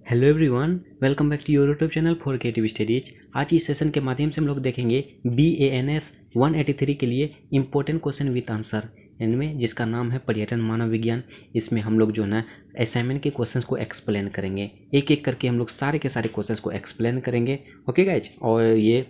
Hello everyone, welcome back to your YouTube channel for creative studies. आज इस session के माध्यम से हम लोग देखेंगे BANS 183 के लिए इम्पोर्टेंट क्वेश्चन विद आंसर, इनमें जिसका नाम है पर्यटन मानव विज्ञान। इसमें हम लोग जो है ना असाइनमेंट के क्वेश्चंस को एक्सप्लेन करेंगे, एक एक करके हम लोग सारे के सारे क्वेश्चंस को एक्सप्लेन करेंगे। ओके गाइज, और ये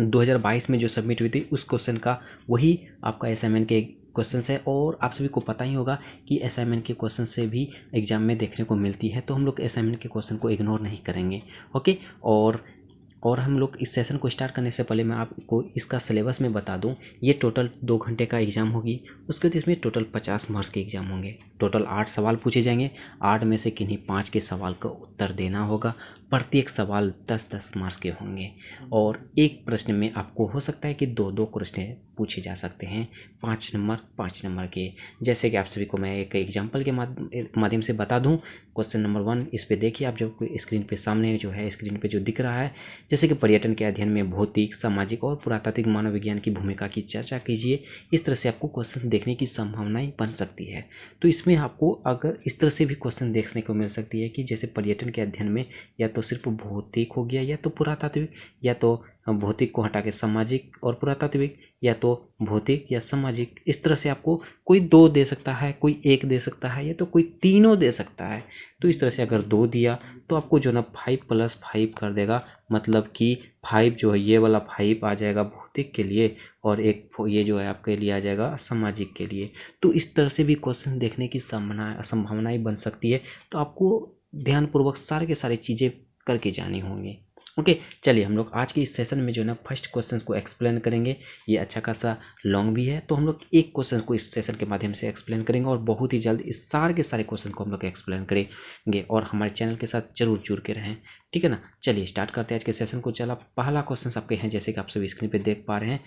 2022 में जो सबमिट हुई थी उस क्वेश्चन का वही आपका असाइनमेंट के क्वेश्चन है। और आप सभी को पता ही होगा कि असाइनमेंट के क्वेश्चन से भी एग्जाम में देखने को मिलती है, तो हम लोग असाइनमेंट के क्वेश्चन को इग्नोर नहीं करेंगे। ओके, और हम लोग इस सेशन को स्टार्ट करने से पहले मैं आपको इसका सिलेबस में बता दूं। ये टोटल 2 घंटे का एग्ज़ाम होगी, उसके बाद इसमें टोटल 50 मार्क्स के एग्ज़ाम होंगे। टोटल 8 सवाल पूछे जाएंगे, 8 में से किन्हीं 5 के सवाल का उत्तर देना होगा। प्रत्येक सवाल 10-10 मार्क्स के होंगे और एक प्रश्न में आपको हो सकता है कि 2-2 प्रश्न पूछे जा सकते हैं, 5 नंबर के। जैसे कि आप सभी को मैं एक एग्जाम्पल के माध्यम से बता दूं। क्वेश्चन नंबर 1 इस पे देखिए, आप जो स्क्रीन पे सामने जो है स्क्रीन पे जो दिख रहा है, जैसे कि पर्यटन के अध्ययन में भौतिक, सामाजिक और पुरातात्विक मानव विज्ञान की भूमिका की चर्चा कीजिए। इस तरह से आपको क्वेश्चन देखने की संभावनाएं बन सकती है। तो इसमें आपको अगर इस तरह से भी क्वेश्चन देखने को मिल सकती है कि जैसे पर्यटन के अध्ययन में या तो सिर्फ भौतिक हो गया या तो पुरातात्विक, या तो भौतिक को हटा के सामाजिक और पुरातात्विक, या तो भौतिक या सामाजिक। इस तरह से आपको कोई 2 दे सकता है, कोई 1 दे सकता है, या तो कोई तीनों दे सकता है। तो इस तरह से अगर 2 दिया तो आपको जो ना 5 + 5 कर देगा, मतलब कि 5 जो है ये वाला 5 आ जाएगा भौतिक के लिए और एक ये जो है आपके लिए आ जाएगा सामाजिक के लिए। तो इस तरह से भी क्वेश्चन देखने की संभावनाएं बन सकती है। तो आपको ध्यानपूर्वक सारे के सारे चीज़ें करके जानी होंगी। ओके, चलिए हम लोग आज के इस सेशन में जो है ना फर्स्ट क्वेश्चन को एक्सप्लेन करेंगे। ये अच्छा खासा लॉन्ग भी है, तो हम लोग एक क्वेश्चन को इस सेशन के माध्यम से एक्सप्लेन करेंगे और बहुत ही जल्द इस सारे के सारे क्वेश्चन को हम लोग एक्सप्लेन करेंगे। और हमारे चैनल के साथ जरूर जुड़ के रहें, ठीक है ना। चलिए स्टार्ट करते हैं आज के सेशन को। चला पहला क्वेश्चन आपके हैं, जैसे कि आप सभी स्क्रीन पर देख पा रहे हैं,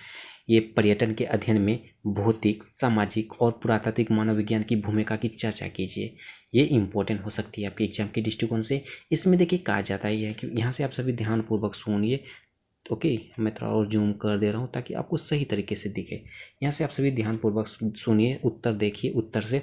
ये पर्यटन के अध्ययन में भौतिक, सामाजिक और पुरातात्विक मानव विज्ञान की भूमिका की चर्चा कीजिए। ये इंपॉर्टेंट हो सकती है आपके एग्जाम के दृष्टिकोण से। इसमें देखिए कहा जाता है कि यहाँ से आप सभी ध्यानपूर्वक सुनिए। ओके, मैं थोड़ा और जूम कर दे रहा हूँ ताकि आपको सही तरीके से दिखे। यहाँ से आप सभी ध्यानपूर्वक सुनिए, उत्तर देखिए। उत्तर से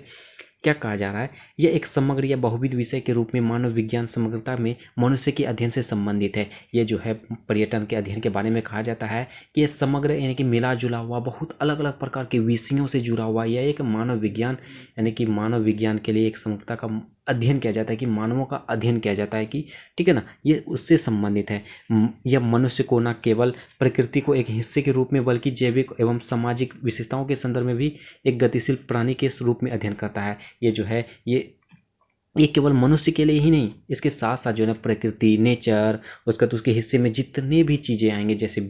क्या कहा जा रहा है, यह एक समग्र या बहुविध विषय के रूप में मानव विज्ञान समग्रता में मनुष्य के अध्ययन से संबंधित है। ये जो है पर्यटन के अध्ययन के बारे में कहा जाता है कि यह समग्र यानी कि मिला जुला हुआ बहुत अलग अलग प्रकार के विषयों से जुड़ा हुआ यह एक मानव विज्ञान यानी कि मानव विज्ञान के लिए एक समग्रता का अध्ययन किया जाता है, कि मानवों का अध्ययन किया जाता है, कि ठीक है ना, ये उससे संबंधित है। यह मनुष्य को न केवल प्रकृति को एक हिस्से के रूप में बल्कि जैविक एवं सामाजिक विशेषताओं के संदर्भ में भी एक गतिशील प्राणी के रूप में अध्ययन करता है। ये जो है ये केवल मनुष्य के लिए ही नहीं, इसके साथ साथ जो है प्रकृति, नेचर, उसका तो उसके हिस्से में जितने भी चीज़ें आएंगे, जैसे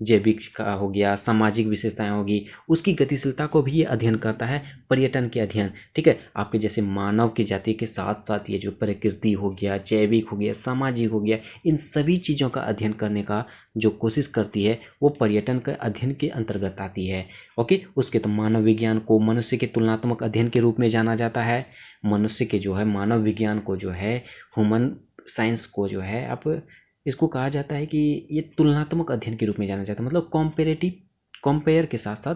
जैविक का हो गया, सामाजिक विशेषताएं होगी, उसकी गतिशीलता को भी ये अध्ययन करता है, पर्यटन के अध्ययन। ठीक है, आपके जैसे मानव की जाति के साथ साथ ये जो प्रकृति हो गया, जैविक हो गया, सामाजिक हो गया, इन सभी चीज़ों का अध्ययन करने का जो कोशिश करती है वो पर्यटन के अध्ययन के अंतर्गत आती है। ओके, उसके तो मानव विज्ञान को मनुष्य के तुलनात्मक अध्ययन के रूप में जाना जाता है। मनुष्य के जो है मानव विज्ञान को जो है ह्यूमन साइंस को जो है आप इसको कहा जाता है कि ये तुलनात्मक अध्ययन के रूप में जाना जाता है, मतलब कंपेयर के साथ साथ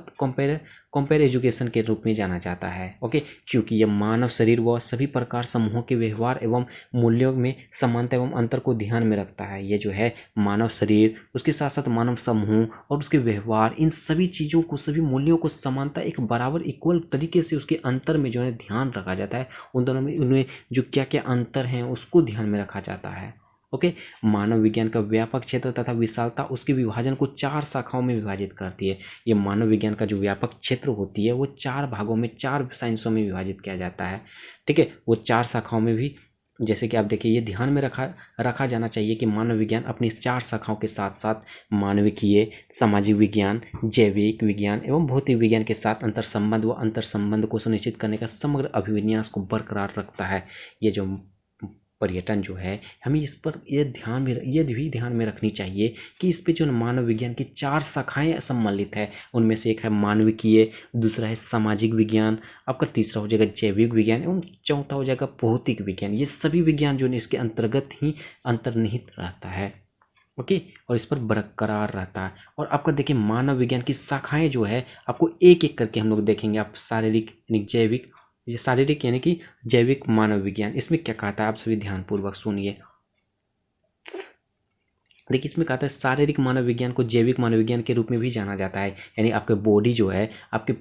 कंपेयर एजुकेशन के रूप में जाना जाता है। ओके, क्योंकि यह मानव शरीर व सभी प्रकार समूहों के व्यवहार एवं मूल्यों में समानता एवं अंतर को ध्यान में रखता है। ये जो है मानव शरीर, उसके साथ साथ मानव समूह और उसके व्यवहार, इन सभी चीज़ों को, सभी मूल्यों को समानता एक बराबर इक्वल तरीके से उसके अंतर में जो है ध्यान रखा जाता है। उन दोनों में उनमें जो क्या क्या अंतर हैं उसको ध्यान में रखा जाता है। ओके, मानव विज्ञान का व्यापक क्षेत्र तथा विशालता उसके विभाजन को 4 शाखाओं में विभाजित करती है। ये मानव विज्ञान का जो व्यापक क्षेत्र होती है वो 4 भागों में, 4 साइंसों में विभाजित किया जाता है। ठीक है, वो 4 शाखाओं में भी, जैसे कि आप देखिए, ये ध्यान में रखा जाना चाहिए कि मानव विज्ञान अपनी इस 4 शाखाओं के साथ साथ मानविकीय, सामाजिक विज्ञान, जैविक विज्ञान एवं भौतिक विज्ञान के साथ अंतर संबंध को सुनिश्चित करने का समग्र अभिविन्यास को बरकरार रखता है। ये जो पर्यटन जो है, हमें इस पर ये भी ध्यान में रखनी चाहिए कि इस पे जो मानव विज्ञान की 4 शाखाएं सम्मिलित है। उनमें से एक है मानविकीय, दूसरा है सामाजिक विज्ञान, आपका तीसरा हो जाएगा जैविक विज्ञान एवं चौथा हो जाएगा भौतिक विज्ञान। ये सभी विज्ञान जो है इसके अंतर्गत ही अंतर्निहित रहता है। ओके, और इस पर बरकरार रहता है। और आपका देखिए मानव विज्ञान की शाखाएं जो है आपको एक एक करके हम लोग देखेंगे। आप शारीरिक, जैविक ये शारीरिक यानी कि जैविक मानव विज्ञान, इसमें क्या कहता है आप सभी ध्यानपूर्वक सुनिए। देखिए इसमें कहता है शारीरिक मानव विज्ञान को जैविक मानव विज्ञान के रूप में भी जाना जाता है, यानी आपके बॉडी जो है, आपके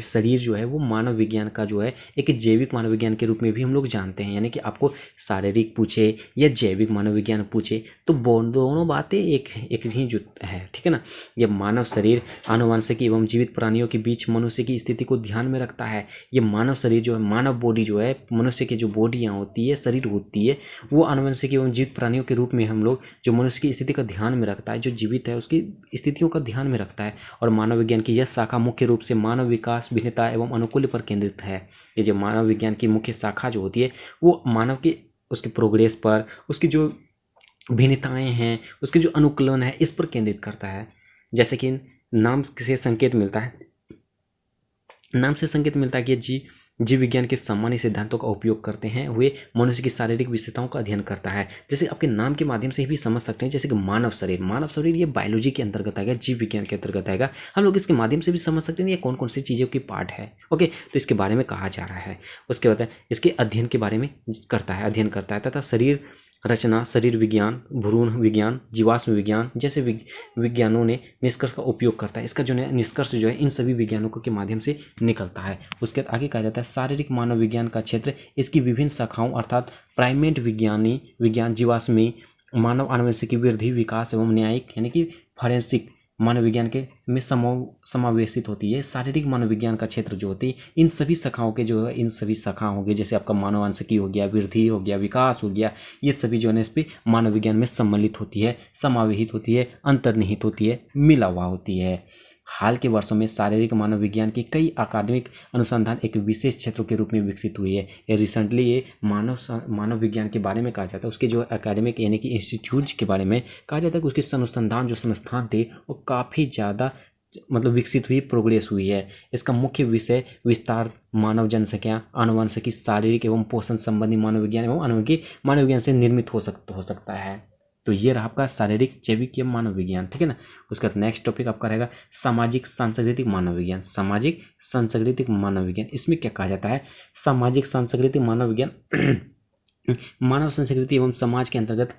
शरीर जो है वो मानव विज्ञान का जो है एक जैविक मानव विज्ञान के रूप में भी हम लोग जानते हैं। यानी कि आपको शारीरिक पूछे या जैविक मानव विज्ञान पूछे तो दोनों बातें एक ही जो है, ठीक है ना। ये मानव शरीर आनुवंशिकी एवं जीवित प्राणियों के बीच मनुष्य की स्थिति को ध्यान में रखता है। ये मानव शरीर जो है, मानव बॉडी जो है, मनुष्य की जो बॉडियाँ होती है, शरीर होती है, वो आनुवंशिकी एवं जीवित प्राणियों के रूप में हम लोग जो मनुष्य की स्थिति का ध्यान में रखता है, जो जीवित है उसकी स्थितियों का ध्यान में रखता है। और मानव विज्ञान की यह शाखा मुख्य रूप से मानव विकास, भिन्नता एवं अनुकूल्य पर केंद्रित है। ये जो मानव विज्ञान की मुख्य शाखा जो होती है वो मानव के उसके प्रोग्रेस पर, उसकी जो भिन्नताएं हैं, उसके जो अनुकूलन है, इस पर केंद्रित करता है। जैसे कि नाम से संकेत मिलता है, कि जीव विज्ञान के सामान्य सिद्धांतों का उपयोग करते हैं हुए मनुष्य की शारीरिक विशेषताओं का अध्ययन करता है। जैसे आपके नाम के माध्यम से भी समझ सकते हैं, जैसे कि मानव शरीर ये बायोलॉजी के अंतर्गत आएगा, जीव विज्ञान के अंतर्गत आएगा। हम लोग इसके माध्यम से भी समझ सकते हैं ये कौन कौन सी चीज़ों की पार्ट है। ओके, तो इसके बारे में कहा जा रहा है। उसके बाद इसके अध्ययन के बारे में अध्ययन करता है तथा शरीर रचना, शरीर विज्ञान, भ्रूण विज्ञान, जीवाश्म विज्ञान जैसे विज्ञानों ने निष्कर्ष का उपयोग करता है। इसका जो है निष्कर्ष जो है इन सभी विज्ञानों के माध्यम से निकलता है। उसके बाद आगे कहा जाता है शारीरिक मानव विज्ञान का क्षेत्र इसकी विभिन्न शाखाओं अर्थात प्राइमेट विज्ञान, जीवाश्मी, मानव आनुवंशिकी, वृद्धि, विकास एवं न्यायिक यानी कि फॉरेंसिक मानव विज्ञान के में समावेशित होती है। शारीरिक मानव विज्ञान का क्षेत्र जो होती है इन सभी शाखाओं के जो है, इन सभी शाखाओं हो गए, जैसे आपका मानव आनुवंशिकी हो गया, वृद्धि हो गया, विकास हो गया, ये सभी जो है इस पर मानव विज्ञान में सम्मिलित होती है, समावेशित होती है, अंतर्निहित होती है, मिला हुआ होती है। हाल के वर्षों में शारीरिक मानव विज्ञान की कई अकादमिक अनुसंधान एक विशेष क्षेत्रों के रूप में विकसित हुई है। ये रिसेंटली ये मानव विज्ञान के बारे में कहा जाता है, उसके जो अकादमिक यानी कि इंस्टीट्यूट के बारे में कहा जाता है कि उसके अनुसंधान जो संस्थान थे वो काफ़ी ज़्यादा मतलब विकसित हुई, प्रोग्रेस हुई है। इसका मुख्य विषय विस्तार मानव जनसंख्या, आनुवंशिकी, शारीरिक एवं पोषण संबंधी मानव विज्ञान एवं आनुवंशिकी मानव विज्ञान से निर्मित हो सकता है। तो ये रहा आपका शारीरिक, जैविक या मानव विज्ञान, ठीक है ना। उसका नेक्स्ट टॉपिक आपका रहेगा सामाजिक सांस्कृतिक मानव विज्ञान। सामाजिक सांस्कृतिक मानव विज्ञान, इसमें क्या कहा जाता है, सामाजिक सांस्कृतिक मानव विज्ञान मानव संस्कृति एवं समाज के अंतर्गत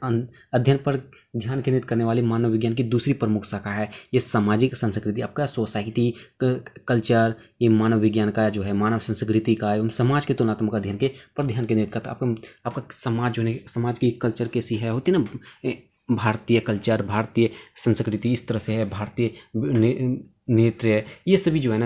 अध्ययन पर ध्यान केंद्रित करने वाली मानव विज्ञान की दूसरी प्रमुख शाखा है। ये सामाजिक संस्कृति आपका सोसाइटी कल्चर, ये मानव विज्ञान का जो है मानव संस्कृति का एवं समाज के तुलनात्मक अध्ययन के पर ध्यान केंद्रित करता है। आपका समाज जो है, समाज की कल्चर कैसी है होती है ना, भारतीय कल्चर, भारतीय संस्कृति इस तरह से है, भारतीय नृत्य, ये सभी जो है ना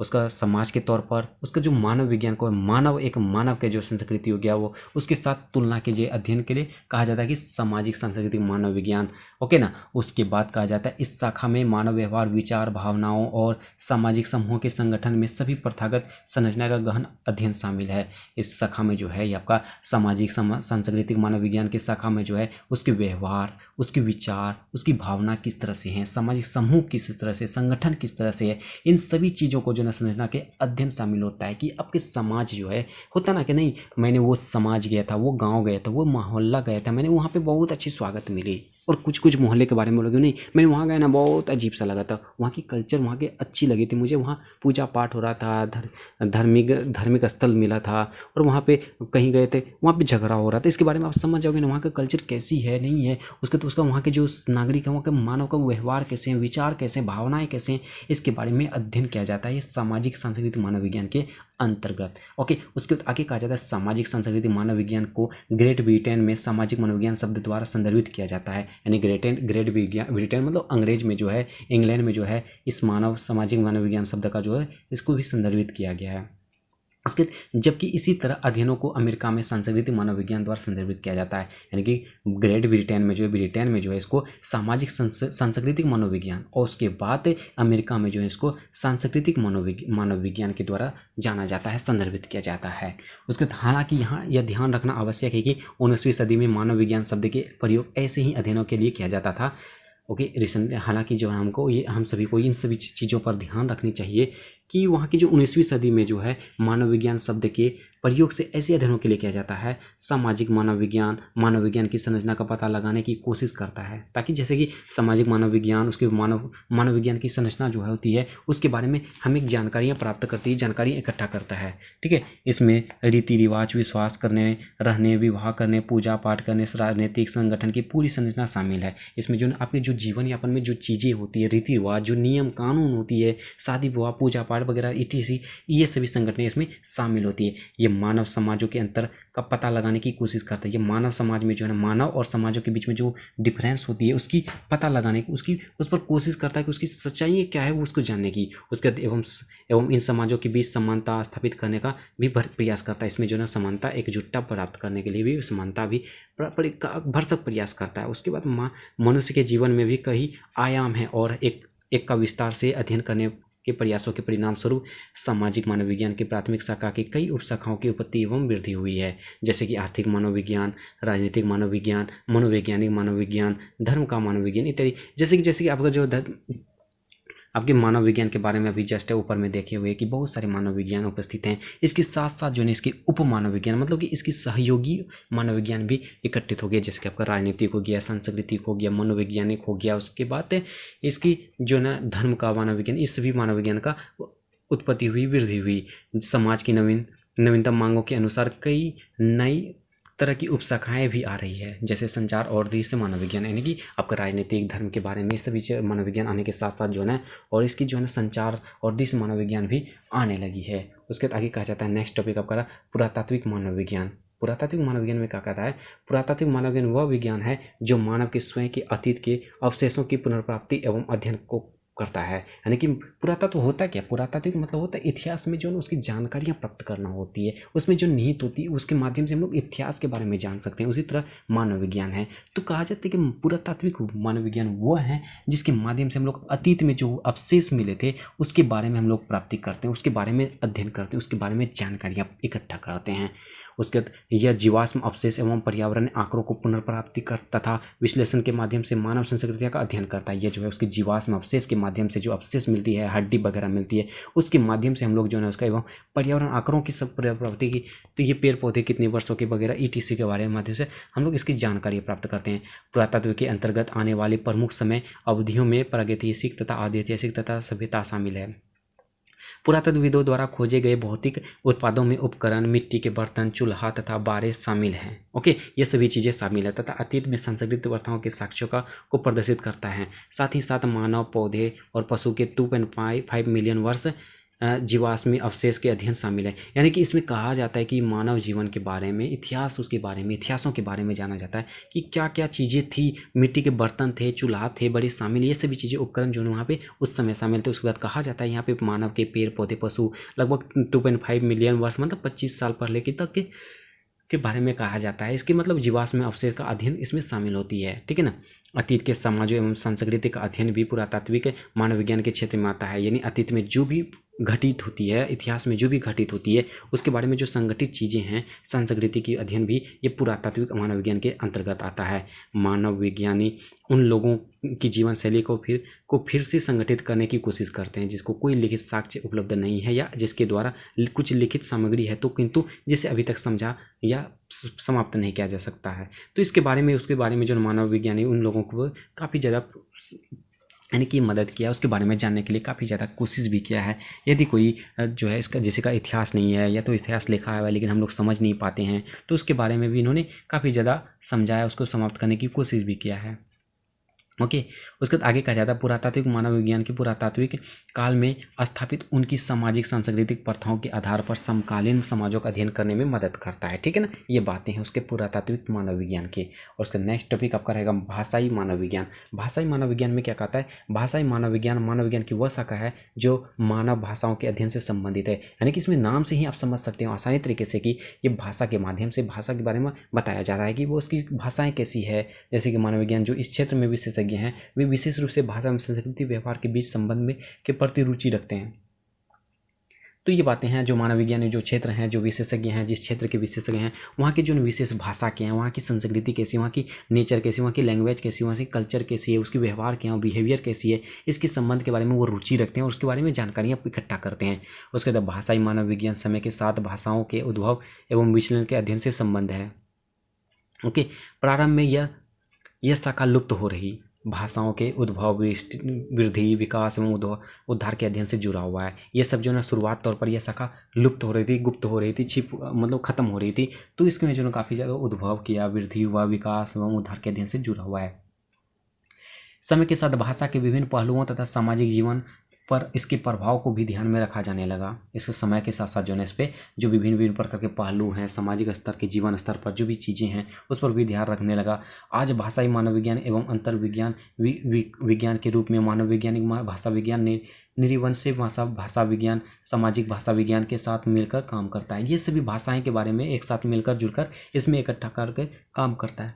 उसका समाज के तौर पर उसका जो मानव विज्ञान को मानव के जो संस्कृति हो गया वो उसके साथ तुलना के लिए अध्ययन के लिए कहा जाता है कि सामाजिक सांस्कृतिक मानव विज्ञान। ओके ना। उसके बाद कहा जाता है इस शाखा में मानव व्यवहार, विचार, भावनाओं और सामाजिक समूहों के संगठन में सभी प्रथागत संरचना का गहन अध्ययन शामिल है। इस शाखा में जो है ये आपका सामाजिक सांस्कृतिक मानव विज्ञान की शाखा में जो है उसके व्यवहार, उसके विचार, उसकी भावना किस तरह से हैं, सामाजिक समूह किस तरह से, संगठन किस तरह से है, इन सभी चीज़ों को जो है समझना के अध्ययन शामिल होता है। कि आपके समाज जो है होता ना कि नहीं, मैंने वो समाज गया था, वो गांव गया था, वो मोहल्ला गया था, मैंने वहाँ पे बहुत अच्छी स्वागत मिली। और कुछ मोहल्ले के बारे में बोलोगे नहीं, मैंने वहाँ गया ना बहुत अजीब सा लगा था, वहाँ की कल्चर वहाँ की अच्छी लगी थी मुझे, वहाँ पूजा पाठ हो रहा था, धार्मिक स्थल मिला था, और वहाँ पे कहीं गए थे वहाँ पे झगड़ा हो रहा था। इसके बारे में आप समझ जाओगे ना वहाँ का कल्चर कैसी है, नहीं है उसका वहाँ के जो नागरिक है, वहाँ के मानव का व्यवहार कैसे हैं, विचार कैसे हैं, भावनाएं कैसे हैं, इसके बारे में अध्ययन किया जाता है ये सामाजिक सांस्कृतिक मानव विज्ञान के अंतर्गत। ओके, उसके बाद आगे कहा जाता है सामाजिक सांस्कृतिक मानव विज्ञान को ग्रेट ब्रिटेन में सामाजिक मनोविज्ञान शब्द द्वारा संदर्भित किया जाता है। यानी ग्रेट ब्रिटेन मतलब अंग्रेज में जो है, इंग्लैंड में जो है इस सामाजिक मानव विज्ञान शब्द का जो है इसको भी संदर्भित किया गया है। उसके जबकि इसी तरह अध्ययनों को अमेरिका में सांस्कृतिक मानव विज्ञान द्वारा संदर्भित किया जाता है। यानी कि ग्रेट ब्रिटेन में जो है इसको सामाजिक सांस्कृतिक मनोविज्ञान, और उसके बाद अमेरिका में जो है इसको सांस्कृतिक मानव विज्ञान के द्वारा जाना जाता है, संदर्भित किया जाता है। उसके हालांकि यहाँ यह ध्यान रखना आवश्यक है कि 19वीं सदी में मानव विज्ञान शब्द के प्रयोग ऐसे ही अध्ययनों के लिए किया जाता था। ओके, रिसेंटली हालांकि जो है हम सभी को इन सभी चीज़ों पर ध्यान रखनी चाहिए कि वहाँ की जो 19वीं सदी में जो है मानव विज्ञान शब्द के प्रयोग से ऐसे अध्ययनों के लिए किया जाता है। सामाजिक मानव विज्ञान की संरचना का पता लगाने की कोशिश करता है, ताकि जैसे कि सामाजिक मानव विज्ञान, उसके मानव विज्ञान की संरचना जो है होती है, उसके बारे में हमें जानकारियाँ प्राप्त करती है, जानकारियाँ इकट्ठा करता है। ठीक है, इसमें रीति रिवाज, विश्वास करने, रहने, विवाह करने, पूजा पाठ करने, राजनीतिक संगठन की पूरी संरचना शामिल है। इसमें जो आपके जो जीवन यापन में जो चीज़ें होती है, रीति रिवाज, जो नियम कानून होती है, शादी विवाह, पूजा पाठ वगैरह इत्यादि, ये सभी संगठनें इसमें शामिल होती है। ये मानव समाजों के अंतर का पता लगाने की कोशिश करता है। ये मानव समाज में जो है मानव और समाजों के बीच में जो डिफरेंस होती है उसकी पता लगाने की, उसकी उस पर कोशिश करता है कि उसकी सच्चाई क्या है, उसको जानने की। उसके एवं इन समाजों के बीच समानता स्थापित करने का भी प्रयास करता है। इसमें जो है समानता, एकजुटता प्राप्त करने के लिए भी समानता भी भरसक प्रयास करता है। उसके बाद मनुष्य के जीवन में भी कई आयाम हैं और एक का विस्तार से अध्ययन करने के प्रयासों के परिणाम स्वरूप सामाजिक मानव विज्ञान की प्राथमिक शाखा की कई उपशाखाओं की उत्पत्ति एवं वृद्धि हुई है, जैसे कि आर्थिक मानव विज्ञान, राजनीतिक मानव विज्ञान, मनोवैज्ञानिक मानव विज्ञान, धर्म का मानव विज्ञान इत्यादि। जैसे कि आपका जो आपके मानव विज्ञान के बारे में अभी जस्ट ऊपर में देखे हुए कि बहुत सारे मानव विज्ञान उपस्थित हैं। इसके साथ साथ जो है इसकी उप मानव विज्ञान, मतलब कि इसकी सहयोगी मानव विज्ञान भी एकत्रित हो गया, जैसे कि आपका राजनीतिक हो गया, सांस्कृतिक हो गया, मनोवैज्ञानिक हो गया। उसके बाद इसकी जो है धर्म का मानव विज्ञान, इस सभी मानव विज्ञान का उत्पत्ति हुई, वृद्धि हुई। समाज की नवीनतम मांगों के अनुसार कई नई तरह की उपशाखाएं भी आ रही है, जैसे संचार और दृश्य मानव विज्ञान, यानी कि आपका राजनीतिक, धर्म के बारे में सभी मानव विज्ञान आने के साथ साथ जो है और इसकी जो है संचार और दृश्य मानव विज्ञान भी आने लगी है। उसके आगे कहा जाता है नेक्स्ट टॉपिक आपका पुरातात्विक मानव विज्ञान। पुरातात्विक मानव विज्ञान में क्या कहता है? पुरातात्विक मानव विज्ञान वह विज्ञान है जो मानव के स्वयं के अतीत के अवशेषों की पुनर्प्राप्ति एवं अध्ययन को करता है। यानी कि पुरातत्व होता क्या? पुरातात्विक मतलब होता है इतिहास में जो उसकी जानकारियाँ प्राप्त करना होती है, उसमें जो निहित होती है उसके माध्यम से हम लोग इतिहास के बारे में जान सकते हैं। उसी तरह मानव विज्ञान है। तो कहा जाता है कि पुरातात्विक मानव विज्ञान वो है जिसके माध्यम से हम लोग अतीत में जो अवशेष मिले थे उसके बारे में हम लोग प्राप्ति करते हैं, उसके बारे में अध्ययन करते हैं, उसके बारे में जानकारियाँ इकट्ठा करते हैं। उसके यह जीवाश्म अवशेष एवं पर्यावरण आंकड़ों को पुनर्प्राप्ति कर तथा विश्लेषण के माध्यम से मानव संस्कृतियों का अध्ययन करता है। यह जो है उसके जीवाश्म अवशेष के माध्यम से जो अवशेष मिलती है, हड्डी वगैरह मिलती है, उसके माध्यम से हम लोग जो है उसका एवं पर्यावरण आंकड़ों की सब प्रवृत्ति की, तो ये पेड़ पौधे कितने वर्षों के वगैरह ETC के बारे में माध्यम से हम लोग इसकी जानकारी प्राप्त करते हैं। पुरातत्व के अंतर्गत आने वाली प्रमुख समय अवधियों में प्रागैतिहासिक तथा आदिऐतिहासिक तथा सभ्यता शामिल है। पुरातत्वविदों द्वारा खोजे गए भौतिक उत्पादों में उपकरण, मिट्टी के बर्तन, चूल्हा तथा बारे शामिल हैं। ओके, ये सभी चीज़ें शामिल है तथा अतीत में संसाधित वार्ताओं के साक्ष्यों को प्रदर्शित करता है। साथ ही साथ मानव, पौधे और पशु के 2.5 मिलियन वर्ष जीवाश्मी अवशेष के अध्ययन शामिल है। यानी कि इसमें कहा जाता है कि मानव जीवन के बारे में, इतिहास, उसके बारे में, इतिहासों के बारे में जाना जाता है कि क्या क्या चीज़ें थी, मिट्टी के बर्तन थे, चूल्हा थे, बड़े शामिल, ये सभी चीज़ें, उपकरण जो है वहाँ पे उस समय शामिल थे। उसके बाद कहा जाता है यहाँ पे मानव के पेड़ पौधे, पशु लगभग 2.5 मिलियन वर्ष, मतलब 25 साल पहले की तक के बारे में कहा जाता है। इसके मतलब जीवाश्म अवशेष का अध्ययन इसमें शामिल होती है। ठीक है ना। अतीत के समाजों एवं संस्कृति का अध्ययन भी पुरातात्विक मानव विज्ञान के क्षेत्र में आता है। यानी अतीत में जो भी घटित होती है, इतिहास में जो भी घटित होती है, उसके बारे में जो संगठित चीज़ें हैं, संस्कृति की अध्ययन भी ये पुरातात्विक मानव विज्ञान के अंतर्गत आता है। मानव विज्ञानी उन लोगों की जीवन शैली को फिर से संगठित करने की कोशिश करते हैं जिसको कोई लिखित साक्ष्य उपलब्ध नहीं है या जिसके द्वारा कुछ लिखित सामग्री है तो किंतु जिसे अभी तक समझा या समाप्त नहीं किया जा सकता है। तो इसके बारे में, उसके बारे में जो मानव विज्ञानी उन लोगों को काफ़ी ज़्यादा यानी कि मदद किया, उसके बारे में जानने के लिए काफ़ी ज़्यादा कोशिश भी किया है। यदि कोई जो है इसका जिसका इतिहास नहीं है या तो इतिहास लिखा है लेकिन हम लोग समझ नहीं पाते हैं, तो उसके बारे में भी इन्होंने काफ़ी ज़्यादा समझाया, उसको समाप्त करने की कोशिश भी किया है। ओके, उसके बाद आगे कहा जाता है पुरातात्विक मानव विज्ञान की पुरातात्विक काल में स्थापित उनकी सामाजिक सांस्कृतिक प्रथाओं के आधार पर समकालीन समाजों का अध्ययन करने में मदद करता है। ठीक है ना। ये बातें हैं उसके पुरातात्विक मानव विज्ञान के। और उसका नेक्स्ट टॉपिक आपका रहेगा भाषाई मानव विज्ञान। भाषाई मानव विज्ञान में क्या कहता है? भाषाई मानव विज्ञान की वह शाखा है जो मानव भाषाओं के अध्ययन से संबंधित है। यानी कि इसमें नाम से ही आप समझ सकते हो आसानी तरीके से कि ये भाषा के माध्यम से भाषा के बारे में बताया जा रहा है कि वो उसकी भाषाएँ कैसी है। जैसे कि मानव विज्ञान जो इस क्षेत्र में विशेषज्ञ हैं वे विशेष रूप से भाषा एवं संस्कृति व्यवहार के बीच संबंध में के प्रति रुचि रखते हैं। तो ये बातें हैं जो मानव विज्ञान जो क्षेत्र हैं, जो विशेषज्ञ हैं, जिस क्षेत्र के विशेषज्ञ हैं, वहाँ की जो विशेष भाषा क्या है, वहाँ की संस्कृति कैसी है, वहाँ की नेचर कैसी, वहाँ की लैंग्वेज कैसी, वहाँ की कल्चर कैसी है, उसकी व्यवहार क्या है, बिहेवियर कैसी है, इसके संबंध के बारे में वो रुचि रखते हैं और उसके बारे में जानकारियाँ इकट्ठा करते हैं। उसके बाद भाषाई मानव विज्ञान समय के साथ भाषाओं के उद्भव एवं विचलन के अध्ययन से संबंध है। ओके, प्रारंभ में यह शाखा लुप्त हो रही भाषाओं के उद्भव, वृद्धि, विकास एवं उद्धार के अध्ययन से जुड़ा हुआ है। ये सब जो है ना शुरुआत तौर पर यह शाखा लुप्त हो रही थी, गुप्त हो रही थी, मतलब खत्म हो रही थी। तो इसमें जो है काफ़ी ज़्यादा उद्भव किया, वृद्धि हुआ, विकास एवं उद्धार के अध्ययन से जुड़ा हुआ है। समय के साथ भाषा के विभिन्न पहलुओं तथा सामाजिक जीवन पर इसके प्रभाव को भी ध्यान में रखा जाने लगा। इस समय के साथ साथ जो है इस पर जो विभिन्न प्रकार के पहलू हैं, सामाजिक स्तर के, जीवन स्तर पर जो भी चीज़ें हैं उस पर भी ध्यान रखने लगा। आज भाषाई मानव विज्ञान एवं अंतर विज्ञान विज्ञान के रूप में मानव वैज्ञानिक भाषा विज्ञान ने निरिवंशी भाषा विज्ञान, सामाजिक भाषा विज्ञान के साथ मिलकर काम करता है। ये सभी भाषाएं के बारे में एक साथ मिलकर जुड़कर इसमें इकट्ठा करके काम करता है।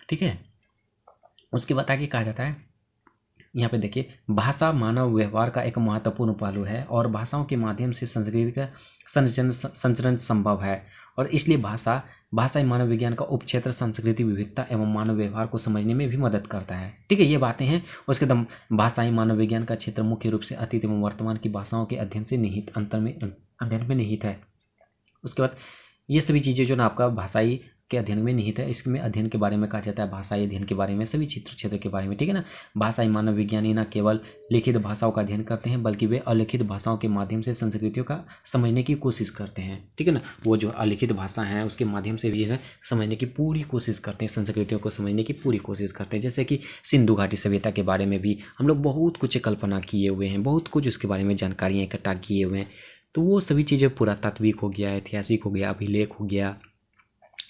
ठीक है, उसके बाद आगे कहा जाता है, यहाँ पे देखिए, भाषा मानव व्यवहार का एक महत्वपूर्ण पहलू है और भाषाओं के माध्यम से संस्कृति का संचरण संभव है और इसलिए भाषाई मानव विज्ञान का उपक्षेत्र संस्कृति विविधता एवं मानव व्यवहार को समझने में भी मदद करता है। ठीक है, ये बातें हैं। उसके बाद भाषाई मानव विज्ञान का क्षेत्र मुख्य रूप से अतीत एवं वर्तमान की भाषाओं के अध्ययन से निहित अध्ययन में निहित है। उसके बाद ये सभी चीज़ें जो ना आपका भाषाई के अध्ययन में निहित है, इसमें अध्ययन के बारे में कहा जाता है, भाषाई अध्ययन के बारे में, सभी क्षेत्र के बारे में। ठीक है ना, भाषाई मानव विज्ञानी न केवल लिखित भाषाओं का अध्ययन करते हैं बल्कि वे अलिखित भाषाओं के माध्यम से संस्कृतियों का समझने की कोशिश करते हैं। ठीक है ना, वो जो अलिखित भाषा है उसके माध्यम से भी है समझने की पूरी कोशिश करते हैं, संस्कृतियों को समझने की पूरी कोशिश करते हैं। जैसे कि सिंधु घाटी सभ्यता के बारे में भी हम लोग बहुत कुछ कल्पना किए हुए हैं, बहुत कुछ उसके बारे में जानकारियाँ इकट्ठा किए हुए हैं। तो वो सभी चीज़ें पुरातात्विक हो गया, ऐतिहासिक हो गया, अभिलेख हो गया,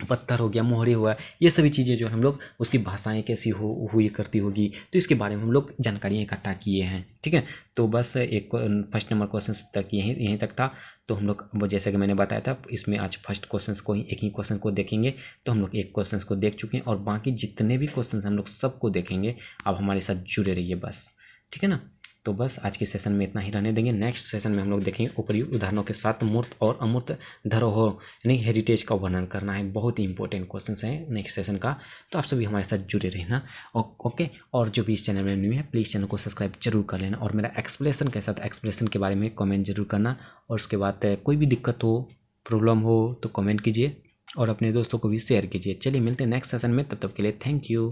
पत्थर हो गया, मोहरे हुआ, ये सभी चीज़ें जो हम लोग उसकी भाषाएं कैसी हुई करती होगी, तो इसके बारे में हम लोग जानकारियाँ इकट्ठा किए हैं। ठीक है, तो बस एक फर्स्ट नंबर क्वेश्चन तक यहीं तक था। तो हम लोग वो जैसे कि मैंने बताया था, इसमें आज फर्स्ट क्वेश्चन को ही एक ही क्वेश्चन को देखेंगे। तो हम लोग एक क्वेश्चन को देख चुके हैं और बाकी जितने भी क्वेश्चन हम लोग सबको देखेंगे। आप हमारे साथ जुड़े रहिए बस। ठीक है ना, तो बस आज के सेशन में इतना ही रहने देंगे। नेक्स्ट सेशन में हम लोग देखेंगे उपर्युक्त उदाहरणों के साथ मूर्त और अमूर्त धरोहर यानी हेरिटेज का वर्णन करना है। बहुत ही इंपॉर्टेंट क्वेश्चन है नेक्स्ट सेशन का, तो आप सभी हमारे साथ जुड़े रहना। ओके, और जो भी इस चैनल में न्यू है प्लीज़ चैनल को सब्सक्राइब जरूर कर लेना और मेरा एक्सप्लेनेशन के साथ एक्सप्लेनेशन के बारे में कमेंट जरूर करना। और उसके बाद कोई भी दिक्कत हो, प्रॉब्लम हो तो कमेंट कीजिए और अपने दोस्तों को भी शेयर कीजिए। चलिए मिलते हैं नेक्स्ट सेशन में, तब तक के लिए थैंक यू।